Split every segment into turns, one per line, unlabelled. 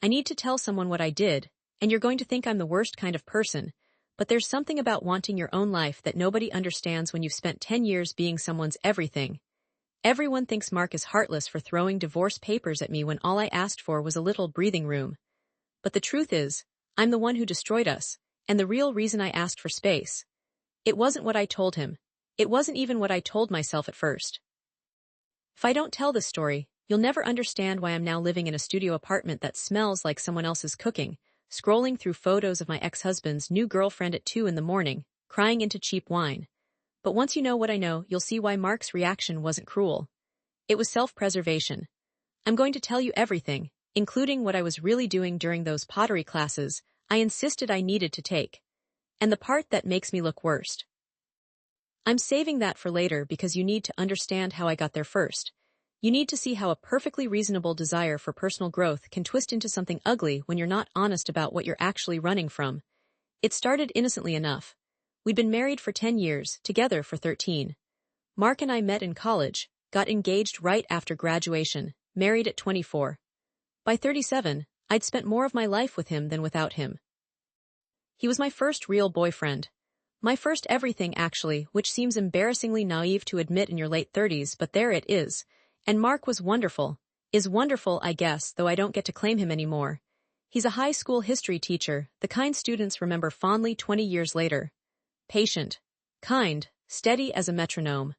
I need to tell someone what I did, and you're going to think I'm the worst kind of person, but there's something about wanting your own life that nobody understands when you've spent 10 years being someone's everything. Everyone thinks Mark is heartless for throwing divorce papers at me when all I asked for was a little breathing room. But the truth is, I'm the one who destroyed us, and the real reason I asked for space. It wasn't what I told him. It wasn't even what I told myself at first. If I don't tell this story, you'll never understand why I'm now living in a studio apartment that smells like someone else's cooking, scrolling through photos of my ex-husband's new girlfriend at 2 in the morning, crying into cheap wine. But once you know what I know, you'll see why Mark's reaction wasn't cruel. It was self-preservation. I'm going to tell you everything, including what I was really doing during those pottery classes I insisted I needed to take. And the part that makes me look worst. I'm saving that for later because you need to understand how I got there first. You need to see how a perfectly reasonable desire for personal growth can twist into something ugly when you're not honest about what you're actually running from. It started innocently enough. We'd been married for 10 years, together for 13. Mark and I met in college, got engaged right after graduation, married at 24. By 37, I'd spent more of my life with him than without him. He was my first real boyfriend. My first everything, actually, which seems embarrassingly naive to admit in your late 30s, but there it is. And Mark was wonderful. Is wonderful, I guess, though I don't get to claim him anymore. He's a high school history teacher, the kind students remember fondly 20 years later. Patient, kind, steady as a metronome.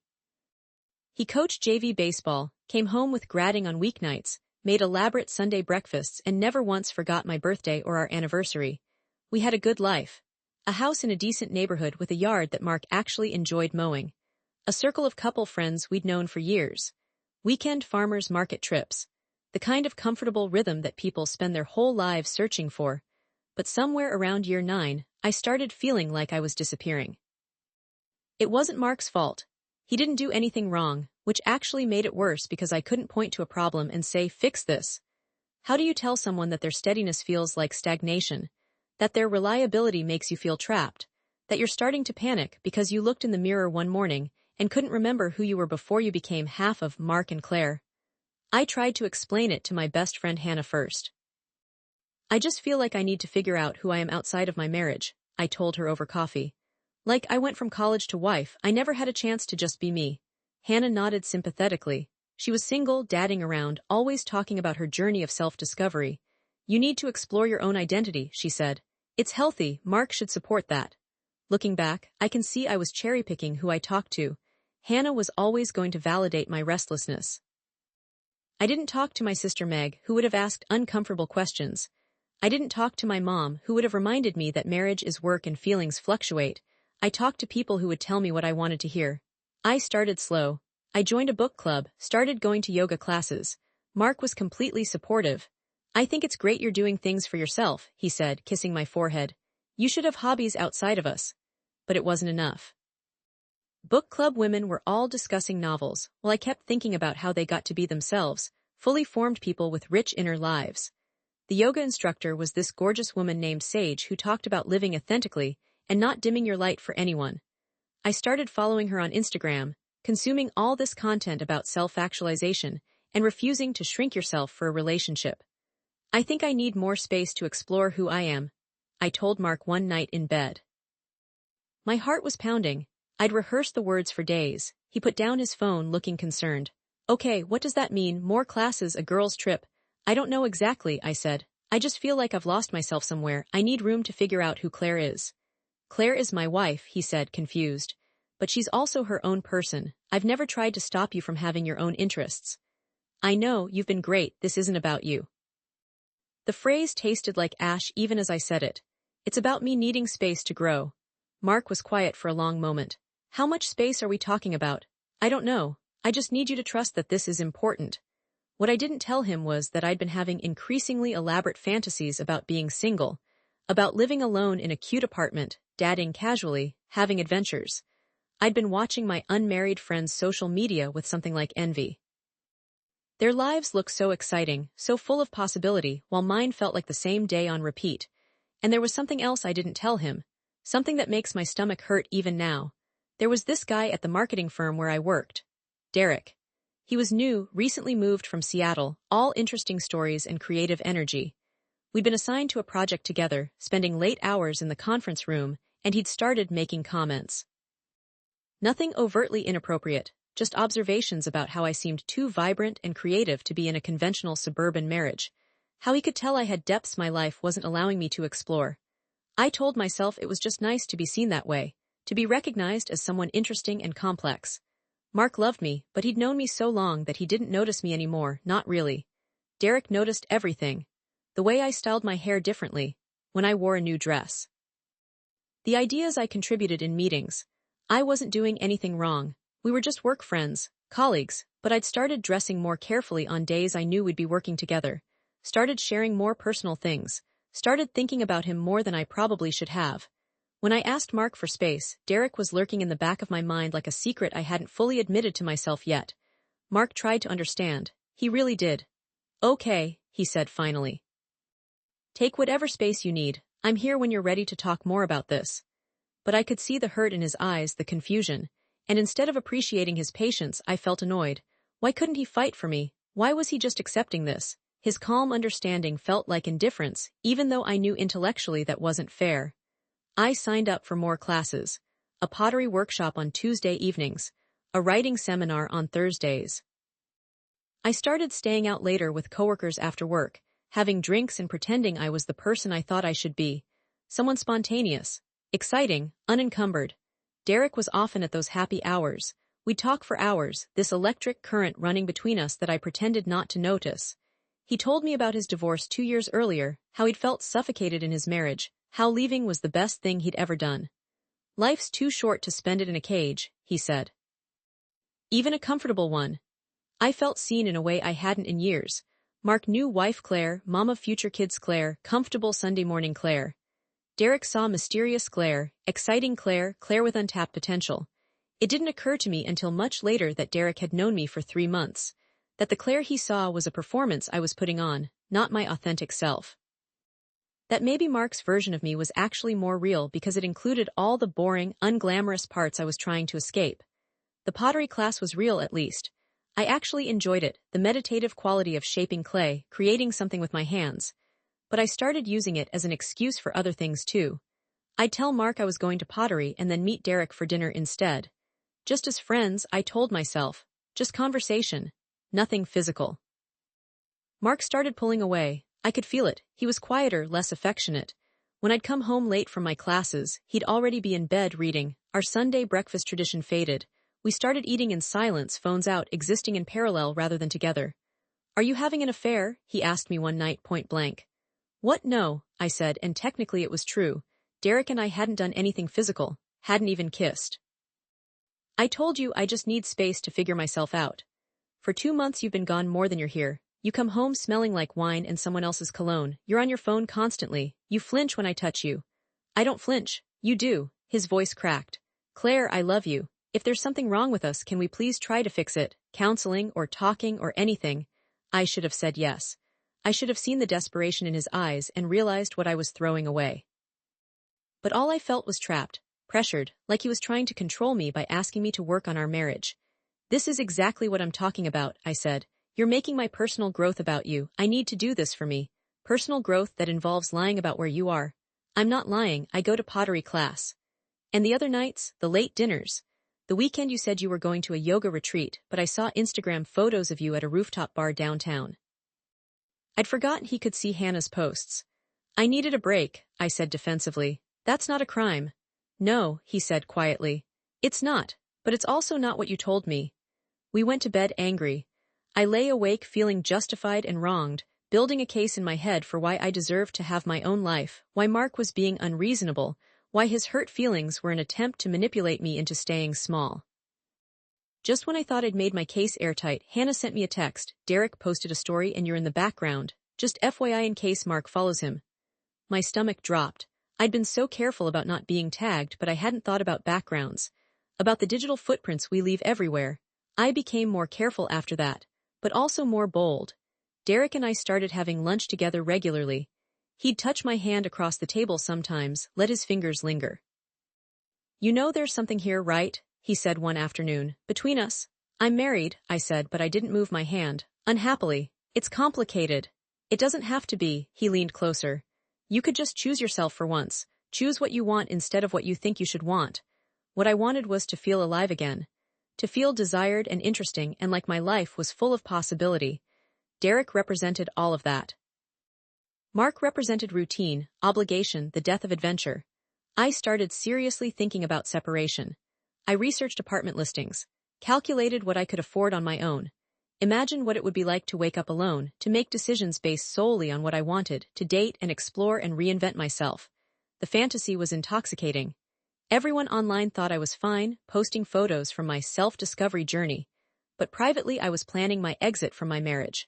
He coached JV baseball, came home with grading on weeknights, made elaborate Sunday breakfasts, and never once forgot my birthday or our anniversary. We had a good life. A house in a decent neighborhood with a yard that Mark actually enjoyed mowing. A circle of couple friends we'd known for years. Weekend farmers market trips. The kind of comfortable rhythm that people spend their whole lives searching for. But somewhere around year 9, I started feeling like I was disappearing. It wasn't Mark's fault. He didn't do anything wrong, which actually made it worse because I couldn't point to a problem and say, fix this. How do you tell someone that their steadiness feels like stagnation? That their reliability makes you feel trapped? That you're starting to panic because you looked in the mirror one morning and couldn't remember who you were before you became half of Mark and Claire? I tried to explain it to my best friend Hannah first. I just feel like I need to figure out who I am outside of my marriage, I told her over coffee. Like I went from college to wife, I never had a chance to just be me. Hannah nodded sympathetically. She was single, dadding around, always talking about her journey of self-discovery. You need to explore your own identity, she said. It's healthy, Mark should support that. Looking back, I can see I was cherry-picking who I talked to. Hannah was always going to validate my restlessness. I didn't talk to my sister Meg, who would have asked uncomfortable questions. I didn't talk to my mom, who would have reminded me that marriage is work and feelings fluctuate. I talked to people who would tell me what I wanted to hear. I started slow. I joined a book club, started going to yoga classes. Mark was completely supportive. I think it's great you're doing things for yourself, he said, kissing my forehead. You should have hobbies outside of us. But it wasn't enough. Book club women were all discussing novels, while I kept thinking about how they got to be themselves, fully formed people with rich inner lives. The yoga instructor was this gorgeous woman named Sage who talked about living authentically and not dimming your light for anyone. I started following her on Instagram, consuming all this content about self-actualization and refusing to shrink yourself for a relationship. I think I need more space to explore who I am, I told Mark one night in bed. My heart was pounding. I'd rehearsed the words for days. He put down his phone, looking concerned. Okay, what does that mean? More classes, a girls' trip? I don't know exactly, I said. I just feel like I've lost myself somewhere. I need room to figure out who Claire is. Claire is my wife, he said, confused. But she's also her own person. I've never tried to stop you from having your own interests. I know, you've been great, this isn't about you. The phrase tasted like ash even as I said it. It's about me needing space to grow. Mark was quiet for a long moment. How much space are we talking about? I don't know. I just need you to trust that this is important. What I didn't tell him was that I'd been having increasingly elaborate fantasies about being single, about living alone in a cute apartment, dadding casually, having adventures. I'd been watching my unmarried friends' social media with something like envy. Their lives looked so exciting, so full of possibility, while mine felt like the same day on repeat. And there was something else I didn't tell him, something that makes my stomach hurt even now. There was this guy at the marketing firm where I worked. Derek. He was new, recently moved from Seattle, all interesting stories and creative energy. We'd been assigned to a project together, spending late hours in the conference room, and he'd started making comments. Nothing overtly inappropriate, just observations about how I seemed too vibrant and creative to be in a conventional suburban marriage. How he could tell I had depths my life wasn't allowing me to explore. I told myself it was just nice to be seen that way, to be recognized as someone interesting and complex. Mark loved me, but he'd known me so long that he didn't notice me anymore, not really. Derek noticed everything. The way I styled my hair differently, when I wore a new dress. The ideas I contributed in meetings. I wasn't doing anything wrong. We were just work friends, colleagues, but I'd started dressing more carefully on days I knew we'd be working together. Started sharing more personal things. Started thinking about him more than I probably should have. When I asked Mark for space, Derek was lurking in the back of my mind like a secret I hadn't fully admitted to myself yet. Mark tried to understand. He really did. Okay, he said finally. Take whatever space you need. I'm here when you're ready to talk more about this. But I could see the hurt in his eyes, the confusion, and instead of appreciating his patience, I felt annoyed. Why couldn't he fight for me? Why was he just accepting this? His calm understanding felt like indifference, even though I knew intellectually that wasn't fair. I signed up for more classes. A pottery workshop on Tuesday evenings. A writing seminar on Thursdays. I started staying out later with coworkers after work, having drinks and pretending I was the person I thought I should be. Someone spontaneous, exciting, unencumbered. Derek was often at those happy hours. We'd talk for hours, this electric current running between us that I pretended not to notice. He told me about his divorce 2 years earlier, how he'd felt suffocated in his marriage, how leaving was the best thing he'd ever done. Life's too short to spend it in a cage, he said. Even a comfortable one. I felt seen in a way I hadn't in years. Mark knew wife Claire, mama future kids Claire, comfortable Sunday morning Claire. Derek saw mysterious Claire, exciting Claire, Claire with untapped potential. It didn't occur to me until much later that Derek had known me for 3 months. That the Claire he saw was a performance I was putting on, not my authentic self. That maybe Mark's version of me was actually more real because it included all the boring, unglamorous parts I was trying to escape. The pottery class was real at least. I actually enjoyed it, the meditative quality of shaping clay, creating something with my hands. But I started using it as an excuse for other things too. I'd tell Mark I was going to pottery and then meet Derek for dinner instead. Just as friends, I told myself. Just conversation. Nothing physical. Mark started pulling away. I could feel it. He was quieter, less affectionate. When I'd come home late from my classes, he'd already be in bed reading. Our Sunday breakfast tradition faded. We started eating in silence, phones out, existing in parallel rather than together. Are you having an affair? He asked me one night, point blank. What? No, I said, and technically it was true. Derek and I hadn't done anything physical, hadn't even kissed. I told you I just need space to figure myself out. For 2 months you've been gone more than you're here. You come home smelling like wine and someone else's cologne. You're on your phone constantly. You flinch when I touch you. I don't flinch. You do. His voice cracked. Claire, I love you. If there's something wrong with us, can we please try to fix it? Counseling or talking or anything? I should have said yes. I should have seen the desperation in his eyes and realized what I was throwing away. But all I felt was trapped, pressured, like he was trying to control me by asking me to work on our marriage. This is exactly what I'm talking about, I said. You're making my personal growth about you. I need to do this for me. Personal growth that involves lying about where you are. I'm not lying, I go to pottery class. And the other nights, the late dinners. The weekend you said you were going to a yoga retreat, but I saw Instagram photos of you at a rooftop bar downtown. I'd forgotten he could see Hannah's posts. I needed a break, I said defensively. That's not a crime. No, he said quietly. It's not, but it's also not what you told me. We went to bed angry. I lay awake feeling justified and wronged, building a case in my head for why I deserved to have my own life, why Mark was being unreasonable, why his hurt feelings were an attempt to manipulate me into staying small. Just when I thought I'd made my case airtight, Hannah sent me a text. Derek posted a story and you're in the background. Just FYI in case Mark follows him. My stomach dropped. I'd been so careful about not being tagged, but I hadn't thought about backgrounds. About the digital footprints we leave everywhere. I became more careful after that, but also more bold. Derek and I started having lunch together regularly. He'd touch my hand across the table sometimes, let his fingers linger. You know there's something here, right? He said one afternoon. Between us. I'm married, I said, but I didn't move my hand. Unhappily. It's complicated. It doesn't have to be, he leaned closer. You could just choose yourself for once. Choose what you want instead of what you think you should want. What I wanted was to feel alive again. To feel desired and interesting and like my life was full of possibility. Derek represented all of that. Mark represented routine, obligation, the death of adventure. I started seriously thinking about separation. I researched apartment listings, calculated what I could afford on my own. Imagined what it would be like to wake up alone, to make decisions based solely on what I wanted, to date and explore and reinvent myself. The fantasy was intoxicating. Everyone online thought I was fine, posting photos from my self-discovery journey. But privately I was planning my exit from my marriage.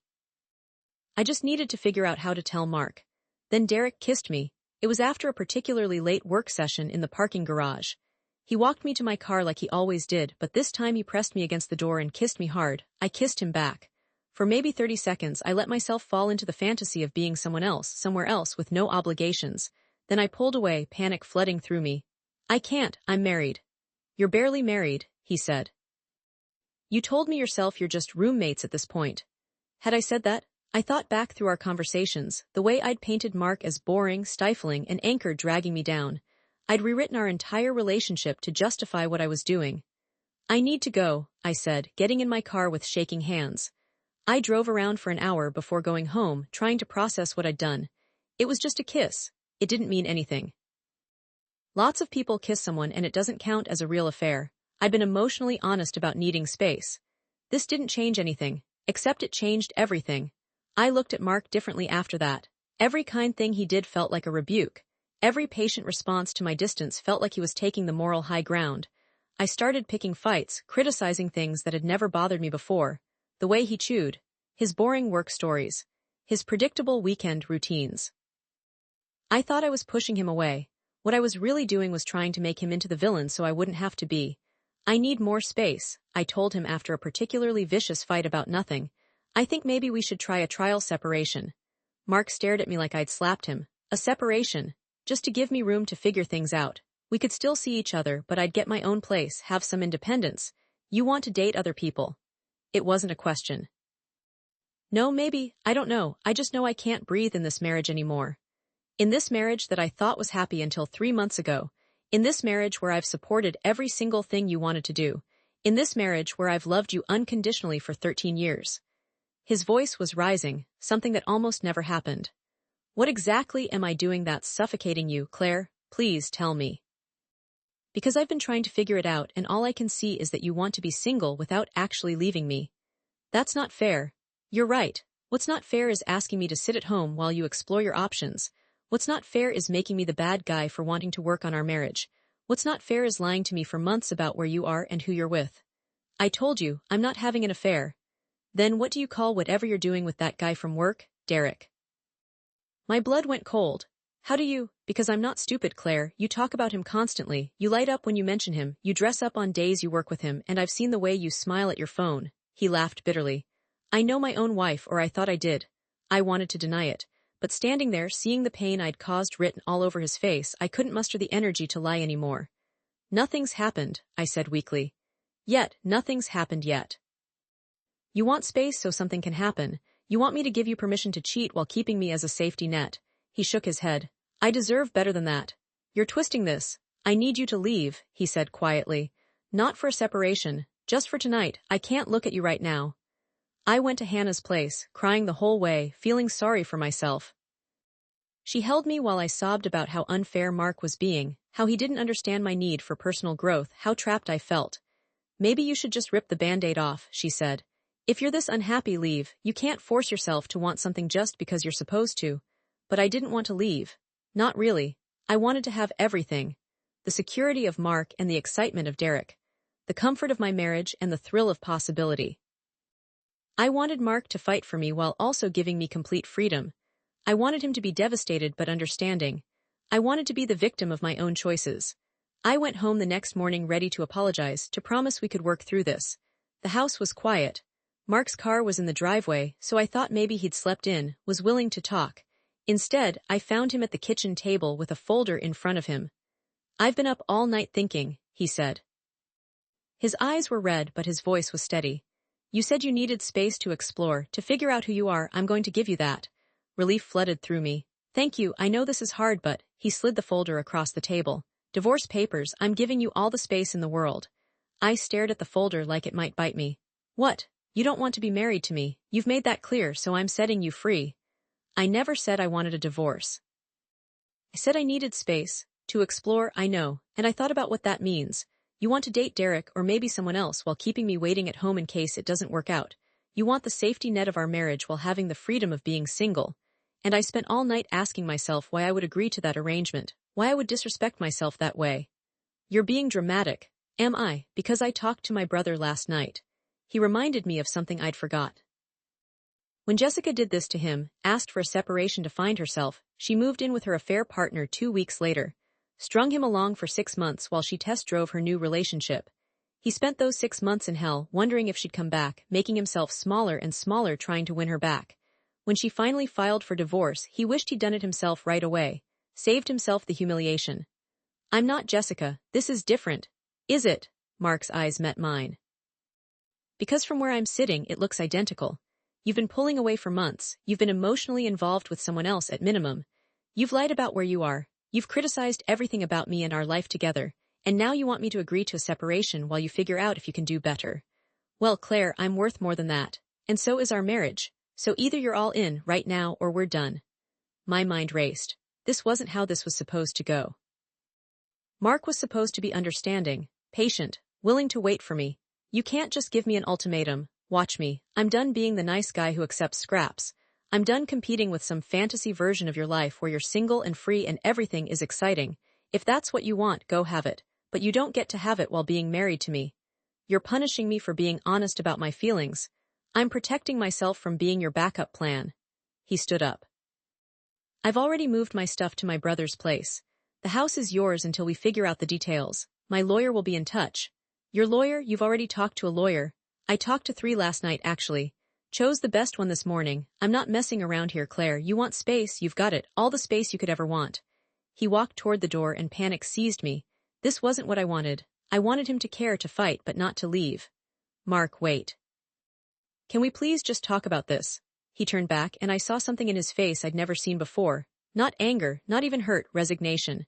I just needed to figure out how to tell Mark. Then Derek kissed me. It was after a particularly late work session in the parking garage. He walked me to my car like he always did, but this time he pressed me against the door and kissed me hard. I kissed him back. For maybe 30 seconds, I let myself fall into the fantasy of being someone else, somewhere else with no obligations. Then I pulled away, panic flooding through me. I can't, I'm married. You're barely married, he said. You told me yourself you're just roommates at this point. Had I said that? I thought back through our conversations, the way I'd painted Mark as boring, stifling, and anchored dragging me down. I'd rewritten our entire relationship to justify what I was doing. I need to go, I said, getting in my car with shaking hands. I drove around for an hour before going home, trying to process what I'd done. It was just a kiss. It didn't mean anything. Lots of people kiss someone and it doesn't count as a real affair. I'd been emotionally honest about needing space. This didn't change anything, except it changed everything. I looked at Mark differently after that. Every kind thing he did felt like a rebuke. Every patient response to my distance felt like he was taking the moral high ground. I started picking fights, criticizing things that had never bothered me before. The way he chewed. His boring work stories. His predictable weekend routines. I thought I was pushing him away. What I was really doing was trying to make him into the villain so I wouldn't have to be. I need more space, I told him after a particularly vicious fight about nothing. I think maybe we should try a trial separation. Mark stared at me like I'd slapped him. A separation. Just to give me room to figure things out. We could still see each other, but I'd get my own place, have some independence. You want to date other people. It wasn't a question. No, maybe, I don't know, I just know I can't breathe in this marriage anymore. In this marriage that I thought was happy until 3 months ago. In this marriage where I've supported every single thing you wanted to do. In this marriage where I've loved you unconditionally for 13 years. His voice was rising, something that almost never happened. What exactly am I doing that's suffocating you, Claire? Please tell me. Because I've been trying to figure it out and all I can see is that you want to be single without actually leaving me. That's not fair. You're right. What's not fair is asking me to sit at home while you explore your options. What's not fair is making me the bad guy for wanting to work on our marriage. What's not fair is lying to me for months about where you are and who you're with. I told you, I'm not having an affair. Then what do you call whatever you're doing with that guy from work, Derek? My blood went cold. How do you? Because I'm not stupid, Claire. You talk about him constantly. You light up when you mention him. You dress up on days you work with him, and I've seen the way you smile at your phone. He laughed bitterly. I know my own wife, or I thought I did. I wanted to deny it. But standing there, seeing the pain I'd caused written all over his face, I couldn't muster the energy to lie anymore. Nothing's happened, I said weakly. Yet, nothing's happened yet. You want space so something can happen. You want me to give you permission to cheat while keeping me as a safety net. He shook his head. I deserve better than that. You're twisting this. I need you to leave, he said quietly. Not for a separation, just for tonight. I can't look at you right now. I went to Hannah's place, crying the whole way, feeling sorry for myself. She held me while I sobbed about how unfair Mark was being, how he didn't understand my need for personal growth, how trapped I felt. Maybe you should just rip the Band-Aid off, she said. If you're this unhappy, leave. You can't force yourself to want something just because you're supposed to. But I didn't want to leave. Not really. I wanted to have everything. The security of Mark and the excitement of Derek. The comfort of my marriage and the thrill of possibility. I wanted Mark to fight for me while also giving me complete freedom. I wanted him to be devastated but understanding. I wanted to be the victim of my own choices. I went home the next morning ready to apologize, to promise we could work through this. The house was quiet. Mark's car was in the driveway, so I thought maybe he'd slept in, was willing to talk. Instead, I found him at the kitchen table with a folder in front of him. I've been up all night thinking, he said. His eyes were red, but his voice was steady. You said you needed space to explore, to figure out who you are. I'm going to give you that. Relief flooded through me. Thank you, I know this is hard, but he slid the folder across the table. Divorce papers, I'm giving you all the space in the world. I stared at the folder like it might bite me. What? You don't want to be married to me. You've made that clear, so I'm setting you free. I never said I wanted a divorce. I said I needed space. To explore, I know, and I thought about what that means. You want to date Derek or maybe someone else while keeping me waiting at home in case it doesn't work out. You want the safety net of our marriage while having the freedom of being single. And I spent all night asking myself why I would agree to that arrangement, why I would disrespect myself that way. You're being dramatic. Am I? Because I talked to my brother last night. He reminded me of something I'd forgot. When Jessica did this to him, asked for a separation to find herself, she moved in with her affair partner 2 weeks later, strung him along for 6 months while she test drove her new relationship. He spent those 6 months in hell, wondering if she'd come back, making himself smaller and smaller trying to win her back. When she finally filed for divorce, he wished he'd done it himself right away, saved himself the humiliation. I'm not Jessica, this is different. Is it? Mark's eyes met mine. Because from where I'm sitting, it looks identical. You've been pulling away for months, you've been emotionally involved with someone else at minimum. You've lied about where you are, you've criticized everything about me and our life together, and now you want me to agree to a separation while you figure out if you can do better. Well, Claire, I'm worth more than that, and so is our marriage. So either you're all in right now or we're done. My mind raced. This wasn't how this was supposed to go. Mark was supposed to be understanding, patient, willing to wait for me. You can't just give me an ultimatum. Watch me. I'm done being the nice guy who accepts scraps. I'm done competing with some fantasy version of your life where you're single and free and everything is exciting. If that's what you want, go have it. But you don't get to have it while being married to me. You're punishing me for being honest about my feelings. I'm protecting myself from being your backup plan. He stood up. I've already moved my stuff to my brother's place. The house is yours until we figure out the details. My lawyer will be in touch. Your lawyer? You've already talked to a lawyer. I talked to 3 last night, actually. Chose the best one this morning. I'm not messing around here, Claire. You want space, you've got it. All the space you could ever want. He walked toward the door and panic seized me. This wasn't what I wanted. I wanted him to care, to fight, but not to leave. Mark, wait. Can we please just talk about this? He turned back and I saw something in his face I'd never seen before. Not anger, not even hurt, resignation.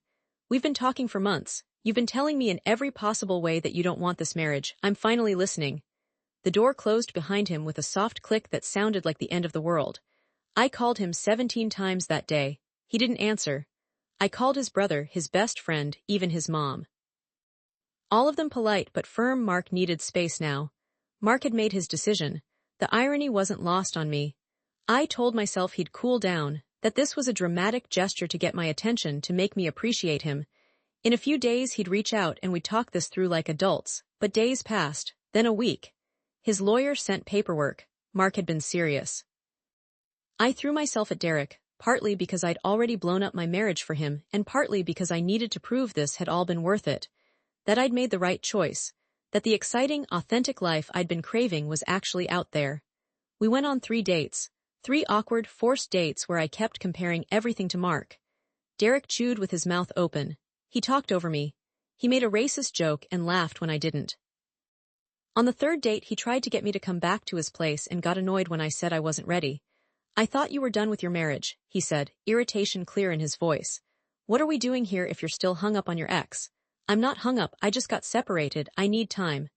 We've been talking for months. You've been telling me in every possible way that you don't want this marriage. I'm finally listening. The door closed behind him with a soft click that sounded like the end of the world. I called him 17 times that day. He didn't answer. I called his brother, his best friend, even his mom. All of them polite but firm. Mark needed space now. Mark had made his decision. The irony wasn't lost on me. I told myself he'd cool down, that this was a dramatic gesture to get my attention, to make me appreciate him. In a few days he'd reach out and we'd talk this through like adults, but days passed, then a week. His lawyer sent paperwork. Mark had been serious. I threw myself at Derek, partly because I'd already blown up my marriage for him, and partly because I needed to prove this had all been worth it. That I'd made the right choice. That the exciting, authentic life I'd been craving was actually out there. We went on 3 dates. 3 awkward, forced dates where I kept comparing everything to Mark. Derek chewed with his mouth open. He talked over me. He made a racist joke and laughed when I didn't. On the 3rd date he tried to get me to come back to his place and got annoyed when I said I wasn't ready. I thought you were done with your marriage, he said, irritation clear in his voice. What are we doing here if you're still hung up on your ex? I'm not hung up, I just got separated, I need time.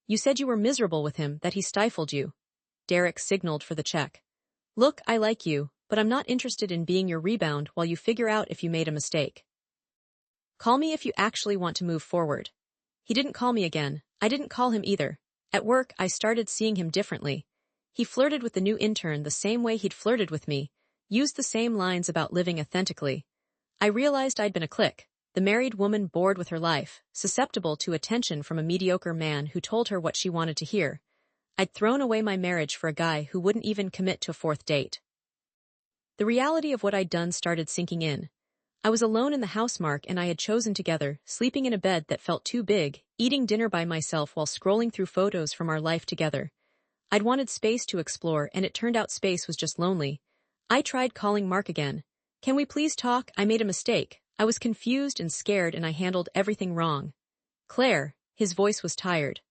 You said you were miserable with him, that he stifled you. Derek signaled for the check. Look, I like you, but I'm not interested in being your rebound while you figure out if you made a mistake. Call me if you actually want to move forward. He didn't call me again. I didn't call him either. At work, I started seeing him differently. He flirted with the new intern the same way he'd flirted with me, used the same lines about living authentically. I realized I'd been a clique, the married woman bored with her life, susceptible to attention from a mediocre man who told her what she wanted to hear. I'd thrown away my marriage for a guy who wouldn't even commit to a 4th date. The reality of what I'd done started sinking in. I was alone in the house Mark and I had chosen together, sleeping in a bed that felt too big, eating dinner by myself while scrolling through photos from our life together. I'd wanted space to explore, and it turned out space was just lonely. I tried calling Mark again. Can we please talk? I made a mistake. I was confused and scared and I handled everything wrong. Claire, his voice was tired.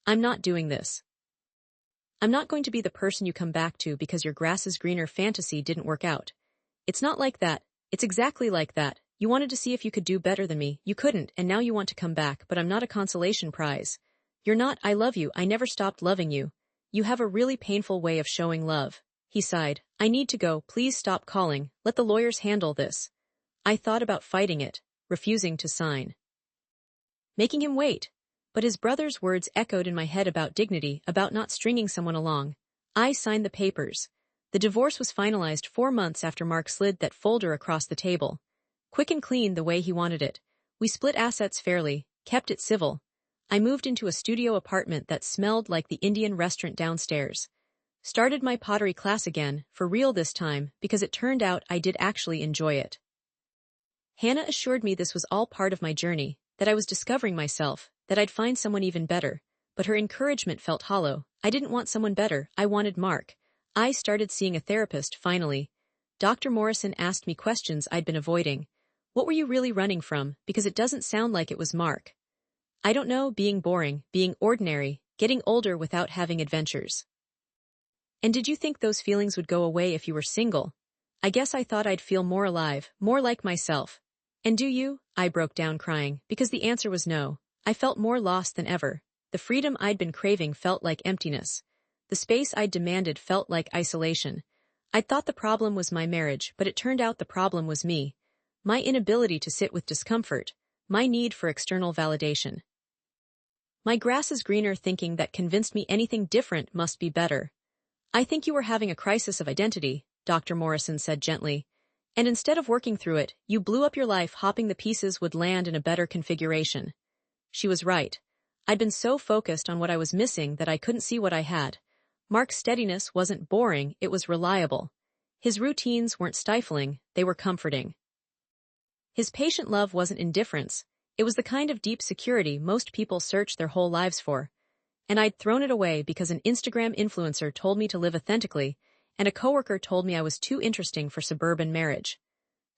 I'm not doing this. I'm not going to be the person you come back to because your grass is greener fantasy didn't work out. It's not like that. It's exactly like that. You wanted to see if you could do better than me. You couldn't, and now you want to come back, but I'm not a consolation prize. You're not. I love you. I never stopped loving you. You have a really painful way of showing love. He sighed. I need to go. Please stop calling. Let the lawyers handle this. I thought about fighting it, refusing to sign, making him wait. But his brother's words echoed in my head about dignity, about not stringing someone along. I signed the papers. The divorce was finalized 4 months after Mark slid that folder across the table. Quick and clean the way he wanted it. We split assets fairly, kept it civil. I moved into a studio apartment that smelled like the Indian restaurant downstairs. Started my pottery class again, for real this time, because it turned out I did actually enjoy it. Hannah assured me this was all part of my journey, that I was discovering myself, that I'd find someone even better. But her encouragement felt hollow. I didn't want someone better, I wanted Mark. I started seeing a therapist, finally. Dr. Morrison asked me questions I'd been avoiding. What were you really running from? Because it doesn't sound like it was Mark. I don't know, being boring, being ordinary, getting older without having adventures. And did you think those feelings would go away if you were single? I guess I thought I'd feel more alive, more like myself. And do you? I broke down crying, because the answer was no. I felt more lost than ever. The freedom I'd been craving felt like emptiness. The space I'd demanded felt like isolation. I'd thought the problem was my marriage, but it turned out the problem was me. My inability to sit with discomfort. My need for external validation. My grass is greener thinking that convinced me anything different must be better. I think you were having a crisis of identity, Dr. Morrison said gently. And instead of working through it, you blew up your life hoping the pieces would land in a better configuration. She was right. I'd been so focused on what I was missing that I couldn't see what I had. Mark's steadiness wasn't boring, it was reliable. His routines weren't stifling, they were comforting. His patient love wasn't indifference, it was the kind of deep security most people search their whole lives for. And I'd thrown it away because an Instagram influencer told me to live authentically, and a coworker told me I was too interesting for suburban marriage.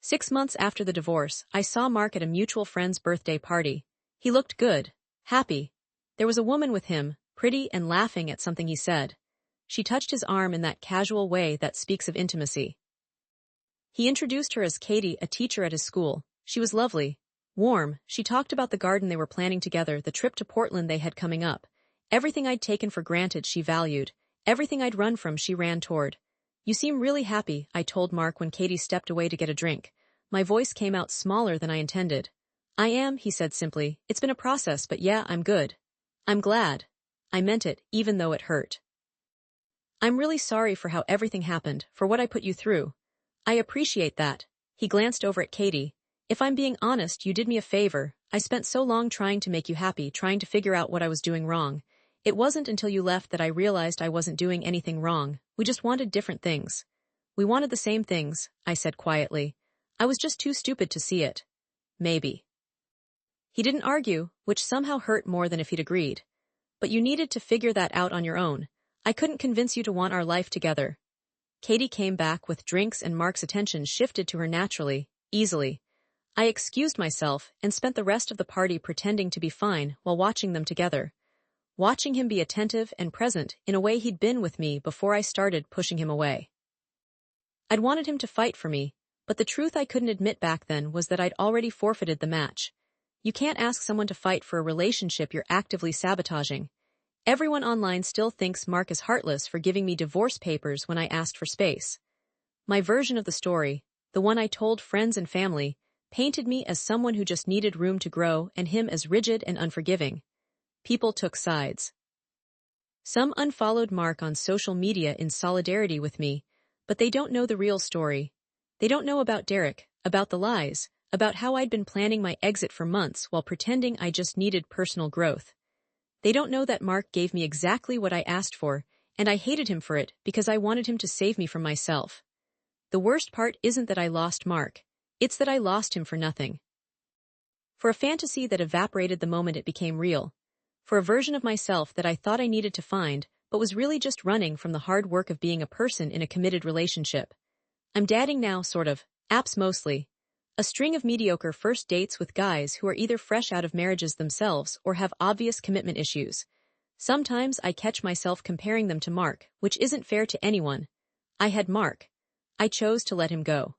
6 months after the divorce, I saw Mark at a mutual friend's birthday party. He looked good, happy. There was a woman with him, pretty and laughing at something he said. She touched his arm in that casual way that speaks of intimacy. He introduced her as Katie, a teacher at his school. She was lovely, warm. She talked about the garden they were planning together, the trip to Portland they had coming up. Everything I'd taken for granted she valued. Everything I'd run from she ran toward. You seem really happy, I told Mark when Katie stepped away to get a drink. My voice came out smaller than I intended. I am, he said simply. It's been a process, but yeah, I'm good. I'm glad. I meant it, even though it hurt. I'm really sorry for how everything happened, for what I put you through. I appreciate that. He glanced over at Katie. If I'm being honest, you did me a favor. I spent so long trying to make you happy, trying to figure out what I was doing wrong. It wasn't until you left that I realized I wasn't doing anything wrong. We just wanted different things. We wanted the same things, I said quietly. I was just too stupid to see it. Maybe. He didn't argue, which somehow hurt more than if he'd agreed. But you needed to figure that out on your own. I couldn't convince you to want our life together. Katie came back with drinks and Mark's attention shifted to her naturally, easily. I excused myself and spent the rest of the party pretending to be fine while watching them together. Watching him be attentive and present in a way he'd been with me before I started pushing him away. I'd wanted him to fight for me, but the truth I couldn't admit back then was that I'd already forfeited the match. You can't ask someone to fight for a relationship you're actively sabotaging. Everyone online still thinks Mark is heartless for giving me divorce papers when I asked for space. My version of the story, the one I told friends and family, painted me as someone who just needed room to grow and him as rigid and unforgiving. People took sides. Some unfollowed Mark on social media in solidarity with me, but they don't know the real story. They don't know about Derek, about the lies, about how I'd been planning my exit for months while pretending I just needed personal growth. They don't know that Mark gave me exactly what I asked for, and I hated him for it because I wanted him to save me from myself. The worst part isn't that I lost Mark, it's that I lost him for nothing. For a fantasy that evaporated the moment it became real. For a version of myself that I thought I needed to find, but was really just running from the hard work of being a person in a committed relationship. I'm dating now, sort of, apps mostly. A string of mediocre first dates with guys who are either fresh out of marriages themselves or have obvious commitment issues. Sometimes I catch myself comparing them to Mark, which isn't fair to anyone. I had Mark. I chose to let him go.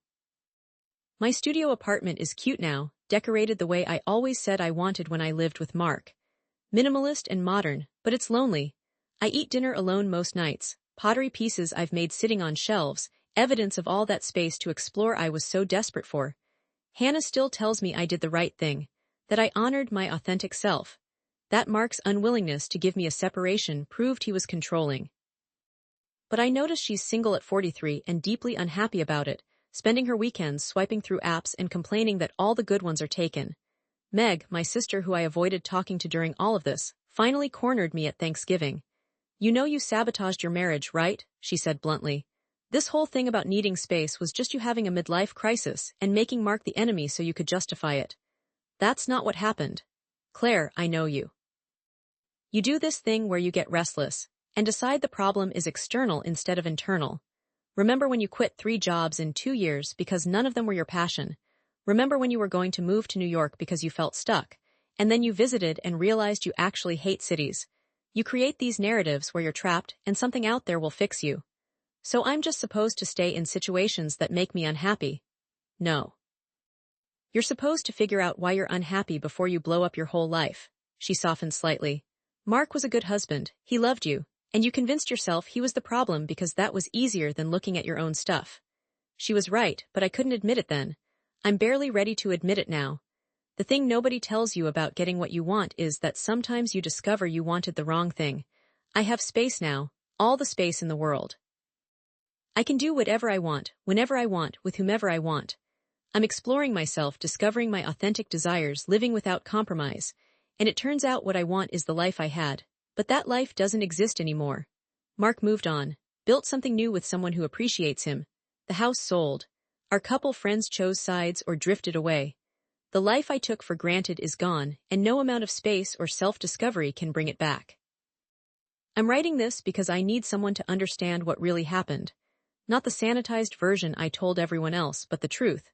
My studio apartment is cute now, decorated the way I always said I wanted when I lived with Mark. Minimalist and modern, but it's lonely. I eat dinner alone most nights, pottery pieces I've made sitting on shelves, evidence of all that space to explore I was so desperate for. Hannah still tells me I did the right thing, that I honored my authentic self. That Mark's unwillingness to give me a separation proved he was controlling. But I notice she's single at 43 and deeply unhappy about it, spending her weekends swiping through apps and complaining that all the good ones are taken. Meg, my sister who I avoided talking to during all of this, finally cornered me at Thanksgiving. "You know you sabotaged your marriage, right?" she said bluntly. "This whole thing about needing space was just you having a midlife crisis and making Mark the enemy so you could justify it. That's not what happened. Claire, I know you. You do this thing where you get restless and decide the problem is external instead of internal. Remember when you quit 3 jobs in 2 years because none of them were your passion? Remember when you were going to move to New York because you felt stuck, and then you visited and realized you actually hate cities? You create these narratives where you're trapped and something out there will fix you. So I'm just supposed to stay in situations that make me unhappy? No. You're supposed to figure out why you're unhappy before you blow up your whole life." She softened slightly. "Mark was a good husband, he loved you, and you convinced yourself he was the problem because that was easier than looking at your own stuff. She was right, but I couldn't admit it then. I'm barely ready to admit it now. The thing nobody tells you about getting what you want is that sometimes you discover you wanted the wrong thing. I have space now, all the space in the world. I can do whatever I want, whenever I want, with whomever I want. I'm exploring myself, discovering my authentic desires, living without compromise, and it turns out what I want is the life I had. But that life doesn't exist anymore. Mark moved on, built something new with someone who appreciates him. The house sold. Our couple friends chose sides or drifted away. The life I took for granted is gone, and no amount of space or self-discovery can bring it back. I'm writing this because I need someone to understand what really happened. Not the sanitized version I told everyone else, but the truth.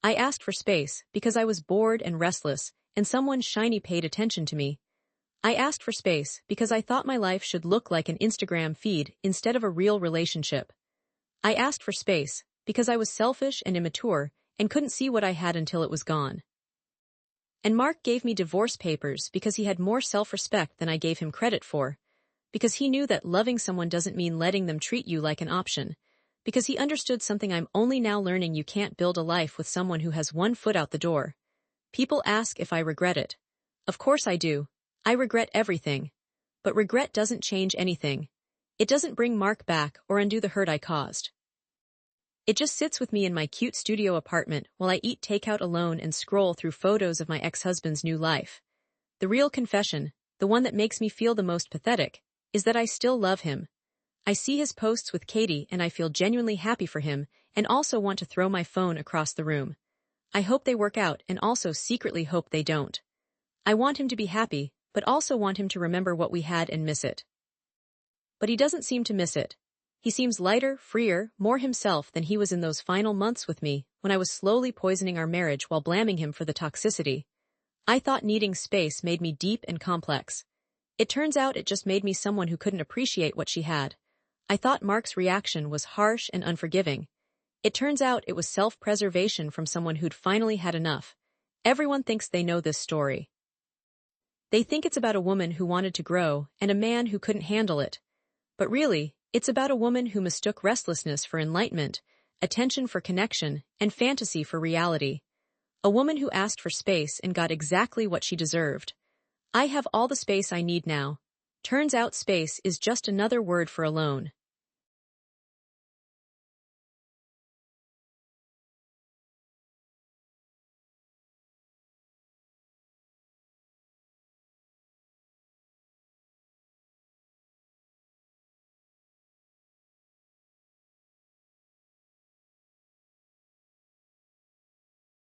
I asked for space because I was bored and restless, and someone shiny paid attention to me. I asked for space because I thought my life should look like an Instagram feed instead of a real relationship. I asked for space because I was selfish and immature and couldn't see what I had until it was gone. And Mark gave me divorce papers because he had more self-respect than I gave him credit for, because he knew that loving someone doesn't mean letting them treat you like an option, because he understood something I'm only now learning: you can't build a life with someone who has one foot out the door. People ask if I regret it. Of course I do. I regret everything. But regret doesn't change anything. It doesn't bring Mark back or undo the hurt I caused. It just sits with me in my cute studio apartment while I eat takeout alone and scroll through photos of my ex-husband's new life. The real confession, the one that makes me feel the most pathetic, is that I still love him. I see his posts with Katie and I feel genuinely happy for him and also want to throw my phone across the room. I hope they work out and also secretly hope they don't. I want him to be happy, but also want him to remember what we had and miss it. But he doesn't seem to miss it. He seems lighter, freer, more himself than he was in those final months with me when I was slowly poisoning our marriage while blaming him for the toxicity. I thought needing space made me deep and complex. It turns out it just made me someone who couldn't appreciate what she had. I thought Mark's reaction was harsh and unforgiving. It turns out it was self-preservation from someone who'd finally had enough. Everyone thinks they know this story. They think it's about a woman who wanted to grow and a man who couldn't handle it. But really, it's about a woman who mistook restlessness for enlightenment, attention for connection, and fantasy for reality. A woman who asked for space and got exactly what she deserved. I have all the space I need now. Turns out space is just another word for alone.